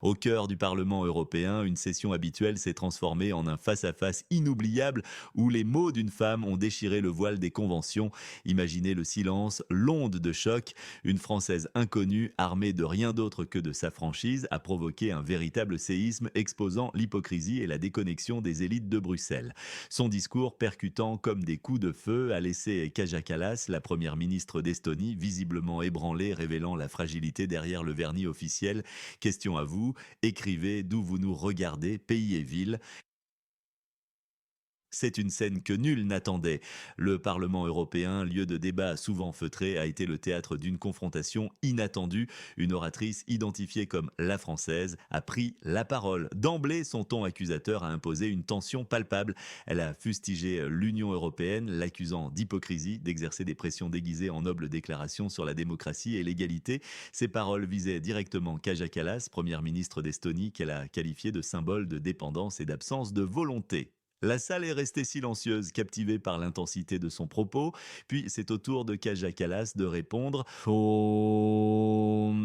Au cœur du Parlement européen, une session habituelle s'est transformée en un face-à-face inoubliable où les mots d'une femme ont déchiré le voile des conventions. Imaginez le silence, l'onde de choc. Une Française inconnue, armée de rien d'autre que de sa franchise, a provoqué un véritable séisme exposant l'hypocrisie et la déconnexion des élites de Bruxelles. Son discours, percutant comme des coups de feu, a laissé Kaja Kallas, la première ministre d'Estonie, visiblement ébranlée, révélant la fragilité derrière le vernis officiel. Question à vous, écrivez d'où vous nous regardez, pays et ville. C'est une scène que nul n'attendait. Le Parlement européen, lieu de débat souvent feutré, a été le théâtre d'une confrontation inattendue. Une oratrice identifiée comme la française a pris la parole. D'emblée, son ton accusateur a imposé une tension palpable. Elle a fustigé l'Union européenne, l'accusant d'hypocrisie, d'exercer des pressions déguisées en nobles déclarations sur la démocratie et l'égalité. Ses paroles visaient directement Kaja Kallas, première ministre d'Estonie, qu'elle a qualifiée de symbole de dépendance et d'absence de volonté. La salle est restée silencieuse, captivée par l'intensité de son propos, puis c'est au tour de Kaja Kallas de répondre.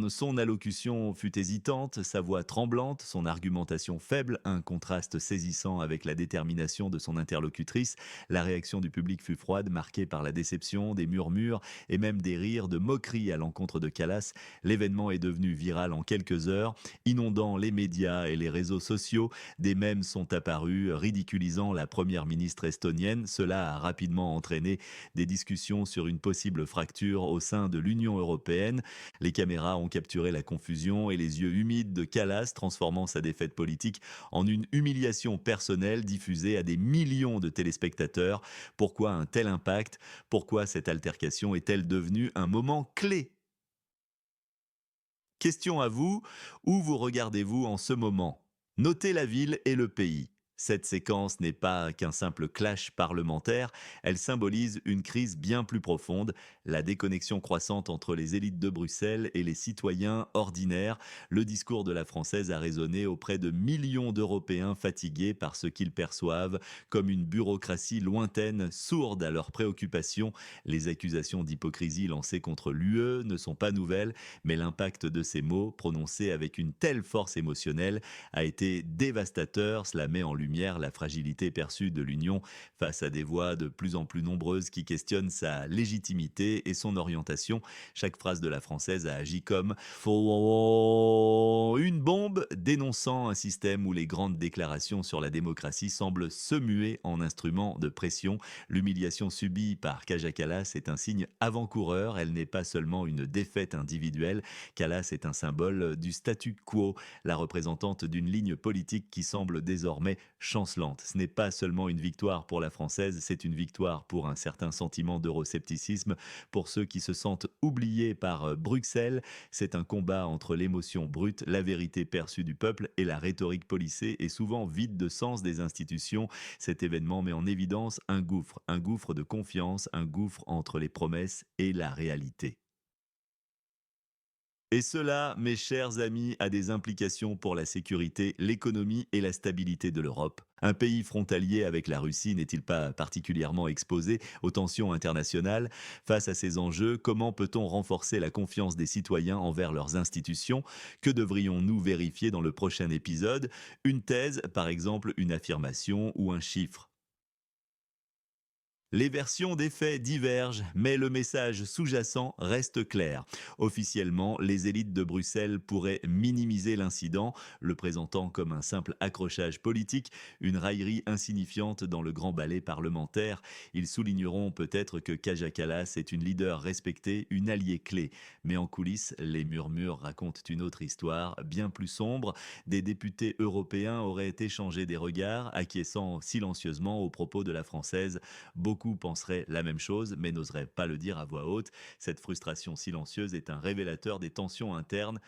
Son allocution fut hésitante, sa voix tremblante, son argumentation faible, un contraste saisissant avec la détermination de son interlocutrice. La réaction du public fut froide, marquée par la déception, des murmures et même des rires de moquerie à l'encontre de Kallas. L'événement est devenu viral en quelques heures, inondant les médias et les réseaux sociaux. Des mèmes sont apparus, ridiculisant la première ministre estonienne. Cela a rapidement entraîné des discussions sur une possible fracture au sein de l'Union européenne. Les caméras ont capturé la confusion et les yeux humides de Kallas, transformant sa défaite politique en une humiliation personnelle diffusée à des millions de téléspectateurs. Pourquoi un tel impact? Pourquoi cette altercation est-elle devenue un moment clé? Question à vous, où vous regardez-vous en ce moment? Notez la ville et le pays. Cette séquence n'est pas qu'un simple clash parlementaire, elle symbolise une crise bien plus profonde, la déconnexion croissante entre les élites de Bruxelles et les citoyens ordinaires. Le discours de la Française a résonné auprès de millions d'Européens fatigués par ce qu'ils perçoivent comme une bureaucratie lointaine, sourde à leurs préoccupations. Les accusations d'hypocrisie lancées contre l'UE ne sont pas nouvelles, mais l'impact de ces mots, prononcés avec une telle force émotionnelle, a été dévastateur. Cela met en lumière la fragilité perçue de l'Union face à des voix de plus en plus nombreuses qui questionnent sa légitimité et son orientation. Chaque phrase de la française a agi comme une bombe dénonçant un système où les grandes déclarations sur la démocratie semblent se muer en instruments de pression. L'humiliation subie par Kaja Kallas est un signe avant-coureur. Elle n'est pas seulement une défaite individuelle. Kallas est un symbole du statu quo, la représentante d'une ligne politique qui semble désormais chancelante. Ce n'est pas seulement une victoire pour la Française, c'est une victoire pour un certain sentiment d'euroscepticisme, pour ceux qui se sentent oubliés par Bruxelles. C'est un combat entre l'émotion brute, la vérité perçue du peuple et la rhétorique policée et souvent vide de sens des institutions. Cet événement met en évidence un gouffre de confiance, un gouffre entre les promesses et la réalité. Et cela, mes chers amis, a des implications pour la sécurité, l'économie et la stabilité de l'Europe. Un pays frontalier avec la Russie n'est-il pas particulièrement exposé aux tensions internationales? Face à ces enjeux, comment peut-on renforcer la confiance des citoyens envers leurs institutions? Que devrions-nous vérifier dans le prochain épisode? Une thèse, par exemple une affirmation ou un chiffre? Les versions des faits divergent, mais le message sous-jacent reste clair. Officiellement, les élites de Bruxelles pourraient minimiser l'incident, le présentant comme un simple accrochage politique, une raillerie insignifiante dans le grand ballet parlementaire. Ils souligneront peut-être que Kaja Kallas est une leader respectée, une alliée clé. Mais en coulisses, les murmures racontent une autre histoire, bien plus sombre. Des députés européens auraient échangé des regards, acquiesçant silencieusement aux propos de la Française. Beaucoup penseraient la même chose, mais n'oseraient pas le dire à voix haute. Cette frustration silencieuse est un révélateur des tensions internes.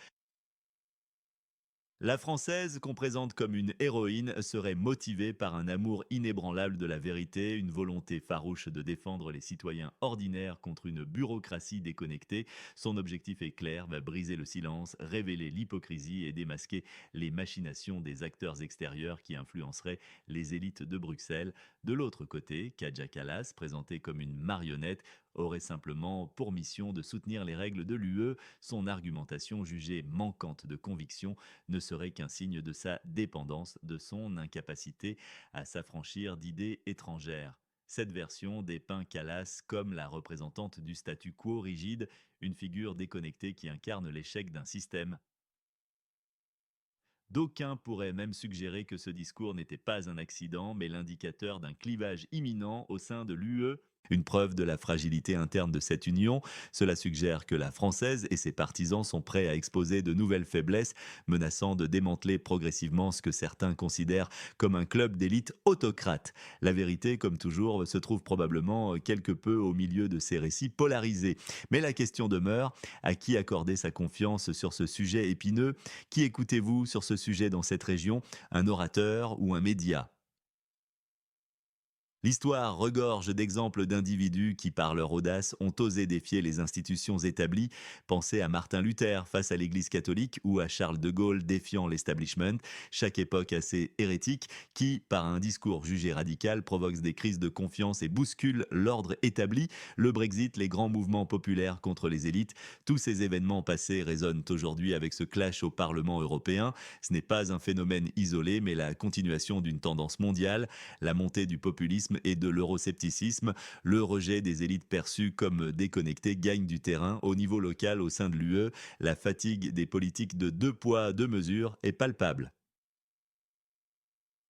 La Française, qu'on présente comme une héroïne, serait motivée par un amour inébranlable de la vérité, une volonté farouche de défendre les citoyens ordinaires contre une bureaucratie déconnectée. Son objectif est clair, va briser le silence, révéler l'hypocrisie et démasquer les machinations des acteurs extérieurs qui influenceraient les élites de Bruxelles. De l'autre côté, Kaja Kallas, présentée comme une marionnette, aurait simplement pour mission de soutenir les règles de l'UE. Son argumentation jugée manquante de conviction ne serait qu'un signe de sa dépendance, de son incapacité à s'affranchir d'idées étrangères. Cette version dépeint Callas comme la représentante du statu quo rigide, une figure déconnectée qui incarne l'échec d'un système. D'aucuns pourraient même suggérer que ce discours n'était pas un accident, mais l'indicateur d'un clivage imminent au sein de l'UE, une preuve de la fragilité interne de cette union. Cela suggère que la française et ses partisans sont prêts à exposer de nouvelles faiblesses, menaçant de démanteler progressivement ce que certains considèrent comme un club d'élite autocrate. La vérité, comme toujours, se trouve probablement quelque peu au milieu de ces récits polarisés. Mais la question demeure, à qui accorder sa confiance sur ce sujet épineux? Qui écoutez-vous sur ce sujet dans cette région? Un orateur ou un média? L'histoire regorge d'exemples d'individus qui, par leur audace, ont osé défier les institutions établies. Pensez à Martin Luther face à l'Église catholique ou à Charles de Gaulle défiant l'establishment. Chaque époque assez hérétique qui, par un discours jugé radical, provoque des crises de confiance et bouscule l'ordre établi. Le Brexit, les grands mouvements populaires contre les élites, tous ces événements passés résonnent aujourd'hui avec ce clash au Parlement européen. Ce n'est pas un phénomène isolé, mais la continuation d'une tendance mondiale, la montée du populisme et de l'euroscepticisme. Le rejet des élites perçues comme déconnectées gagne du terrain au niveau local au sein de l'UE. La fatigue des politiques de deux poids, deux mesures est palpable.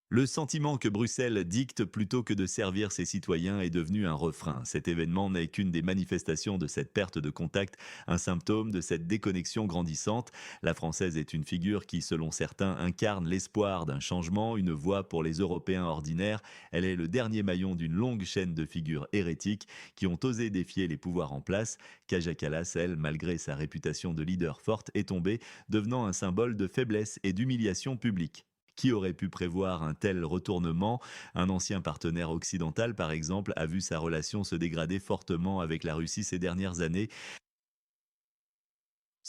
Le sentiment que Bruxelles dicte plutôt que de servir ses citoyens est devenu un refrain. Cet événement n'est qu'une des manifestations de cette perte de contact, un symptôme de cette déconnexion grandissante. La française est une figure qui, selon certains, incarne l'espoir d'un changement, une voie pour les Européens ordinaires. Elle est le dernier maillon d'une longue chaîne de figures hérétiques qui ont osé défier les pouvoirs en place. Kaja Kallas, elle, malgré sa réputation de leader forte, est tombée, devenant un symbole de faiblesse et d'humiliation publique. Qui aurait pu prévoir un tel retournement? Un ancien partenaire occidental, par exemple, a vu sa relation se dégrader fortement avec la Russie ces dernières années.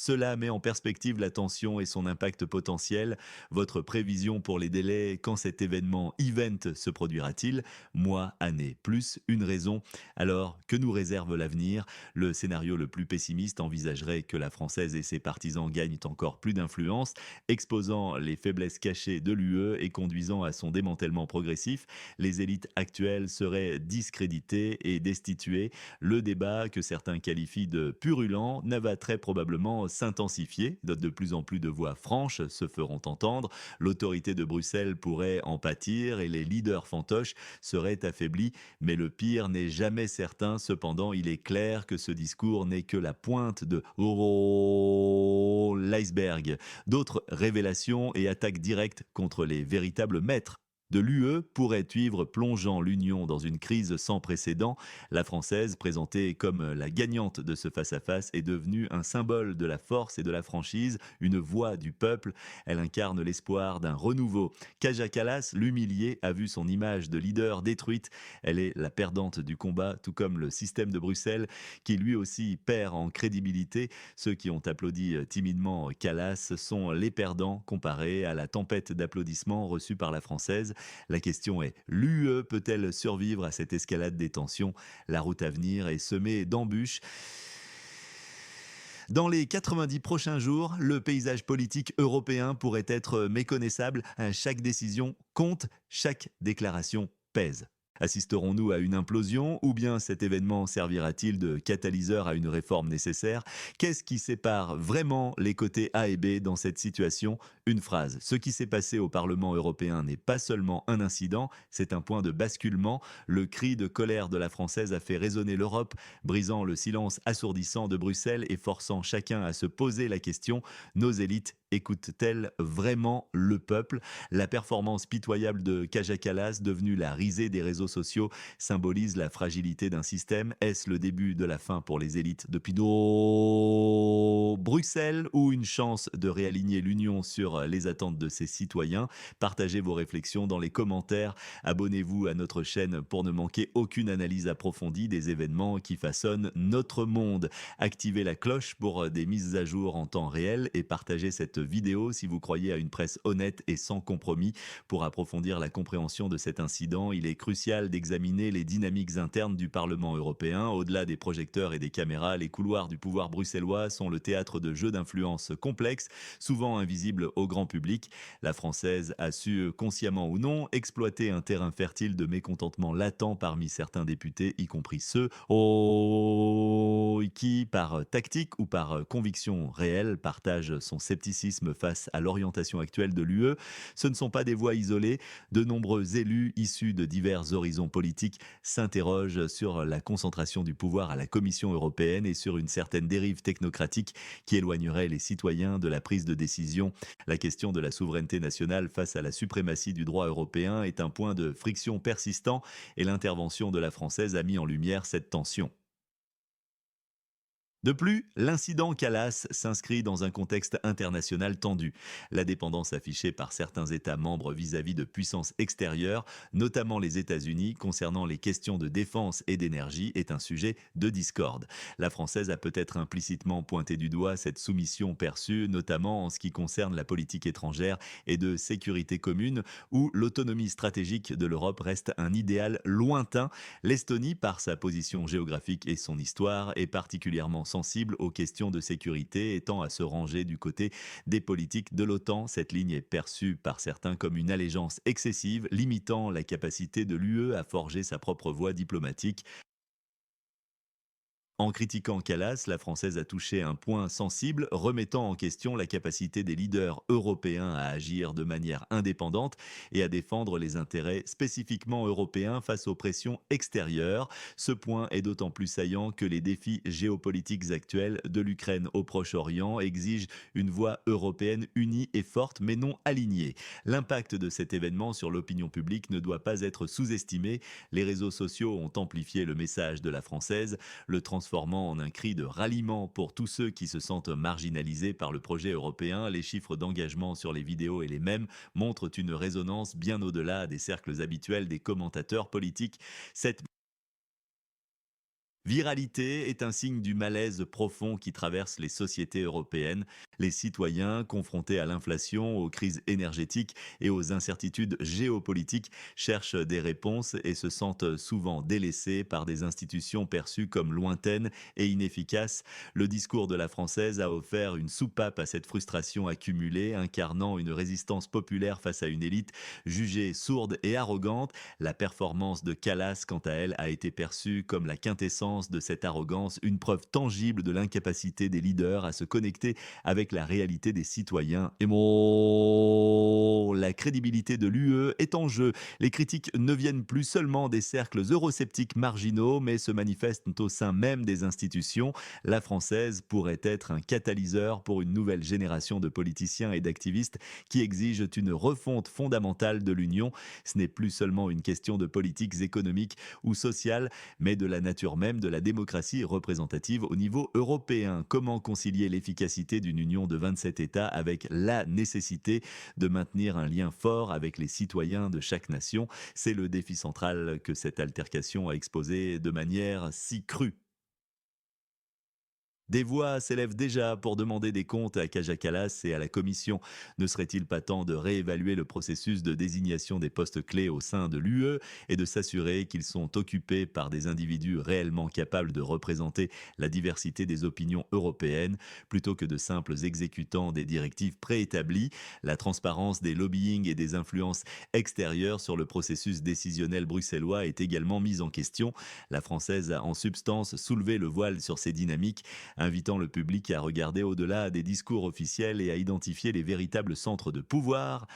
Cela met en perspective la tension et son impact potentiel. Votre prévision pour les délais, quand cet event se produira-t-il? Mois, années, plus une raison. Alors, que nous réserve l'avenir? Le scénario le plus pessimiste envisagerait que la Française et ses partisans gagnent encore plus d'influence, exposant les faiblesses cachées de l'UE et conduisant à son démantèlement progressif. Les élites actuelles seraient discréditées et destituées. Le débat, que certains qualifient de purulent, va très probablement s'intensifier. De plus en plus de voix franches se feront entendre. L'autorité de Bruxelles pourrait en pâtir et les leaders fantoches seraient affaiblis. Mais le pire n'est jamais certain. Cependant, il est clair que ce discours n'est que la pointe de l'iceberg. D'autres révélations et attaques directes contre les véritables maîtres de l'UE pourrait suivre, plongeant l'Union dans une crise sans précédent. La Française, présentée comme la gagnante de ce face-à-face, est devenue un symbole de la force et de la franchise, une voix du peuple. Elle incarne l'espoir d'un renouveau. Kaja Kallas, l'humiliée, a vu son image de leader détruite. Elle est la perdante du combat, tout comme le système de Bruxelles, qui lui aussi perd en crédibilité. Ceux qui ont applaudi timidement Kallas sont les perdants comparés à la tempête d'applaudissements reçue par la Française. La question est, l'UE peut-elle survivre à cette escalade des tensions? La route à venir est semée d'embûches. Dans les 90 prochains jours, le paysage politique européen pourrait être méconnaissable. Chaque décision compte, chaque déclaration pèse. Assisterons-nous à une implosion ou bien cet événement servira-t-il de catalyseur à une réforme nécessaire? Qu'est-ce qui sépare vraiment les côtés A et B dans cette situation? Une phrase: ce qui s'est passé au Parlement européen n'est pas seulement un incident, c'est un point de basculement. Le cri de colère de la Française a fait résonner l'Europe, brisant le silence assourdissant de Bruxelles et forçant chacun à se poser la question: nos élites écoutent-elles vraiment le peuple? La performance pitoyable de Kaja Kallas, devenue la risée des réseaux sociaux, symbolise la fragilité d'un système. Est-ce le début de la fin pour les élites depuis Bruxelles, ou une chance de réaligner l'Union sur les attentes de ses citoyens? Partagez vos réflexions dans les commentaires. Abonnez-vous à notre chaîne pour ne manquer aucune analyse approfondie des événements qui façonnent notre monde. Activez la cloche pour des mises à jour en temps réel et partagez cette cette vidéo si vous croyez à une presse honnête et sans compromis. Pour approfondir la compréhension de cet incident, il est crucial d'examiner les dynamiques internes du Parlement européen. Au-delà des projecteurs et des caméras, les couloirs du pouvoir bruxellois sont le théâtre de jeux d'influence complexes, souvent invisibles au grand public. La française a su, consciemment ou non, exploiter un terrain fertile de mécontentement latent parmi certains députés, y compris ceux qui, par tactique ou par conviction réelle, partagent son scepticisme face à l'orientation actuelle de l'UE. Ce ne sont pas des voix isolées. De nombreux élus issus de divers horizons politiques s'interrogent sur la concentration du pouvoir à la Commission européenne et sur une certaine dérive technocratique qui éloignerait les citoyens de la prise de décision. La question de la souveraineté nationale face à la suprématie du droit européen est un point de friction persistant et l'intervention de la française a mis en lumière cette tension. De plus, l'incident Calas s'inscrit dans un contexte international tendu. La dépendance affichée par certains États membres vis-à-vis de puissances extérieures, notamment les États-Unis, concernant les questions de défense et d'énergie, est un sujet de discorde. La française a peut-être implicitement pointé du doigt cette soumission perçue, notamment en ce qui concerne la politique étrangère et de sécurité commune, où l'autonomie stratégique de l'Europe reste un idéal lointain. L'Estonie, par sa position géographique et son histoire, est particulièrement sensible aux questions de sécurité et tend à se ranger du côté des politiques de l'OTAN. Cette ligne est perçue par certains comme une allégeance excessive, limitant la capacité de l'UE à forger sa propre voie diplomatique. En critiquant Callas, la Française a touché un point sensible, remettant en question la capacité des leaders européens à agir de manière indépendante et à défendre les intérêts spécifiquement européens face aux pressions extérieures. Ce point est d'autant plus saillant que les défis géopolitiques actuels de l'Ukraine au Proche-Orient exigent une voix européenne unie et forte, mais non alignée. L'impact de cet événement sur l'opinion publique ne doit pas être sous-estimé. Les réseaux sociaux ont amplifié le message de la Française, le transformant en un cri de ralliement pour tous ceux qui se sentent marginalisés par le projet européen. Les chiffres d'engagement sur les vidéos et les mèmes montrent une résonance bien au-delà des cercles habituels des commentateurs politiques. Cette viralité est un signe du malaise profond qui traverse les sociétés européennes. Les citoyens, confrontés à l'inflation, aux crises énergétiques et aux incertitudes géopolitiques, cherchent des réponses et se sentent souvent délaissés par des institutions perçues comme lointaines et inefficaces. Le discours de la Française a offert une soupape à cette frustration accumulée, incarnant une résistance populaire face à une élite jugée sourde et arrogante. La performance de Callas, quant à elle, a été perçue comme la quintessence de cette arrogance, une preuve tangible de l'incapacité des leaders à se connecter avec la réalité des citoyens. Et la crédibilité de l'UE est en jeu. Les critiques ne viennent plus seulement des cercles eurosceptiques marginaux, mais se manifestent au sein même des institutions. La française pourrait être un catalyseur pour une nouvelle génération de politiciens et d'activistes qui exigent une refonte fondamentale de l'Union. Ce n'est plus seulement une question de politiques économiques ou sociales, mais de la nature même de la démocratie représentative au niveau européen. Comment concilier l'efficacité d'une union de 27 États avec la nécessité de maintenir un lien fort avec les citoyens de chaque nation? C'est le défi central que cette altercation a exposé de manière si crue. Des voix s'élèvent déjà pour demander des comptes à Kaja Kallas et à la Commission. Ne serait-il pas temps de réévaluer le processus de désignation des postes clés au sein de l'UE et de s'assurer qu'ils sont occupés par des individus réellement capables de représenter la diversité des opinions européennes plutôt que de simples exécutants des directives préétablies? La transparence des lobbying et des influences extérieures sur le processus décisionnel bruxellois est également mise en question. La Française a en substance soulevé le voile sur ces dynamiques, invitant le public à regarder au-delà des discours officiels et à identifier les véritables centres de pouvoir.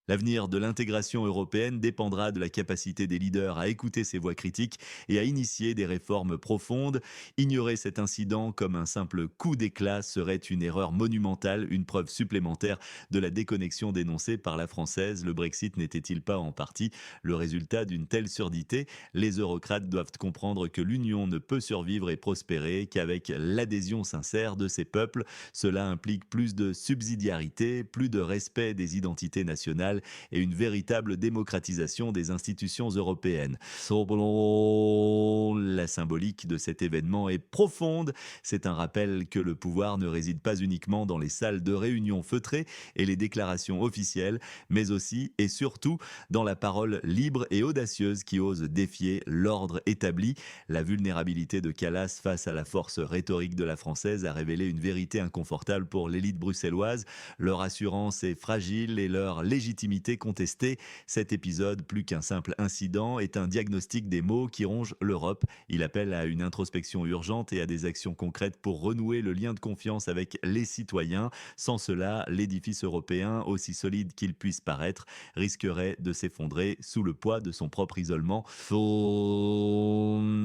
L'avenir de l'intégration européenne dépendra de la capacité des leaders à écouter ces voix critiques et à initier des réformes profondes. Ignorer cet incident comme un simple coup d'éclat serait une erreur monumentale, une preuve supplémentaire de la déconnexion dénoncée par la Française. Le Brexit n'était-il pas en partie le résultat d'une telle surdité? Les eurocrates doivent comprendre que l'Union ne peut survivre et prospérer qu'avec l'adhésion sincère de ses peuples. Cela implique plus de subsidiarité, plus de respect des identités nationales sociale et une véritable démocratisation des institutions européennes. Selon la symbolique de cet événement est profonde. C'est un rappel que le pouvoir ne réside pas uniquement dans les salles de réunion feutrées et les déclarations officielles, mais aussi et surtout dans la parole libre et audacieuse qui ose défier l'ordre établi. La vulnérabilité de Calas face à la force rhétorique de la française a révélé une vérité inconfortable pour l'élite bruxelloise. Leur assurance est fragile et leur légitimité contestée. Cet épisode, plus qu'un simple incident, est un diagnostic des maux qui rongent l'Europe. Il appelle à une introspection urgente et à des actions concrètes pour renouer le lien de confiance avec les citoyens. Sans cela, l'édifice européen, aussi solide qu'il puisse paraître, risquerait de s'effondrer sous le poids de son propre isolement.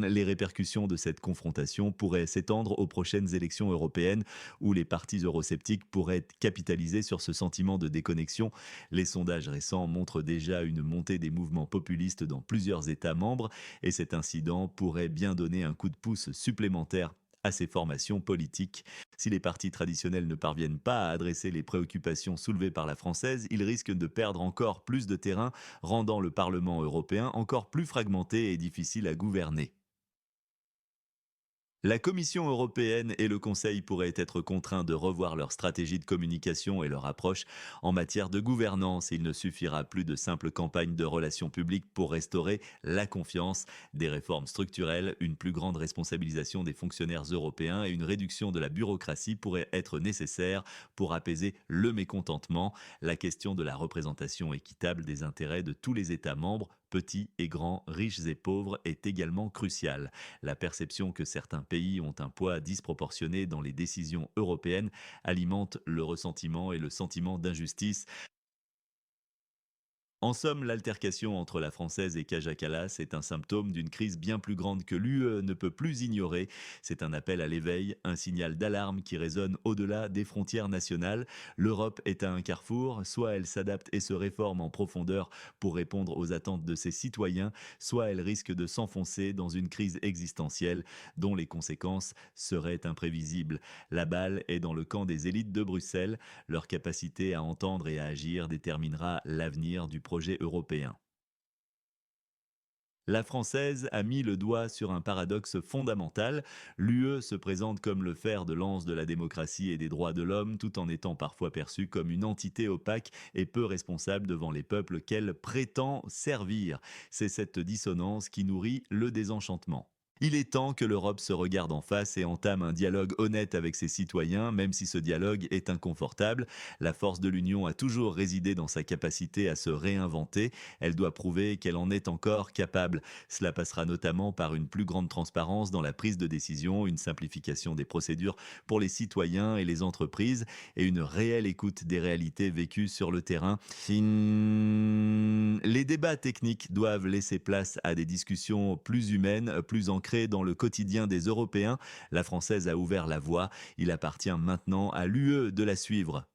Les répercussions de cette confrontation pourraient s'étendre aux prochaines élections européennes où les partis eurosceptiques pourraient capitaliser sur ce sentiment de déconnexion. Les sondages récents montrent déjà une montée des mouvements populistes dans plusieurs États membres et cet incident pourrait bien donner un coup de pouce supplémentaire à ces formations politiques. Si les partis traditionnels ne parviennent pas à adresser les préoccupations soulevées par la française, ils risquent de perdre encore plus de terrain, rendant le Parlement européen encore plus fragmenté et difficile à gouverner. La Commission européenne et le Conseil pourraient être contraints de revoir leur stratégie de communication et leur approche en matière de gouvernance. Il ne suffira plus de simples campagnes de relations publiques pour restaurer la confiance. Des réformes structurelles, une plus grande responsabilisation des fonctionnaires européens et une réduction de la bureaucratie pourraient être nécessaires pour apaiser le mécontentement. La question de la représentation équitable des intérêts de tous les États membres, petits et grands, riches et pauvres, est également cruciale. La perception que certains pays ont un poids disproportionné dans les décisions européennes alimente le ressentiment et le sentiment d'injustice. En somme, l'altercation entre la française et Kaja Kallas est un symptôme d'une crise bien plus grande que l'UE ne peut plus ignorer. C'est un appel à l'éveil, un signal d'alarme qui résonne au-delà des frontières nationales. L'Europe est à un carrefour, soit elle s'adapte et se réforme en profondeur pour répondre aux attentes de ses citoyens, soit elle risque de s'enfoncer dans une crise existentielle dont les conséquences seraient imprévisibles. La balle est dans le camp des élites de Bruxelles. Leur capacité à entendre et à agir déterminera l'avenir du projet européen. La française a mis le doigt sur un paradoxe fondamental. L'UE se présente comme le fer de lance de la démocratie et des droits de l'homme, tout en étant parfois perçue comme une entité opaque et peu responsable devant les peuples qu'elle prétend servir. C'est cette dissonance qui nourrit le désenchantement. Il est temps que l'Europe se regarde en face et entame un dialogue honnête avec ses citoyens, même si ce dialogue est inconfortable. La force de l'Union a toujours résidé dans sa capacité à se réinventer. Elle doit prouver qu'elle en est encore capable. Cela passera notamment par une plus grande transparence dans la prise de décision, une simplification des procédures pour les citoyens et les entreprises et une réelle écoute des réalités vécues sur le terrain. Les débats techniques doivent laisser place à des discussions plus humaines, plus ancrées dans le quotidien des Européens. La française a ouvert la voie. Il appartient maintenant à l'UE de la suivre.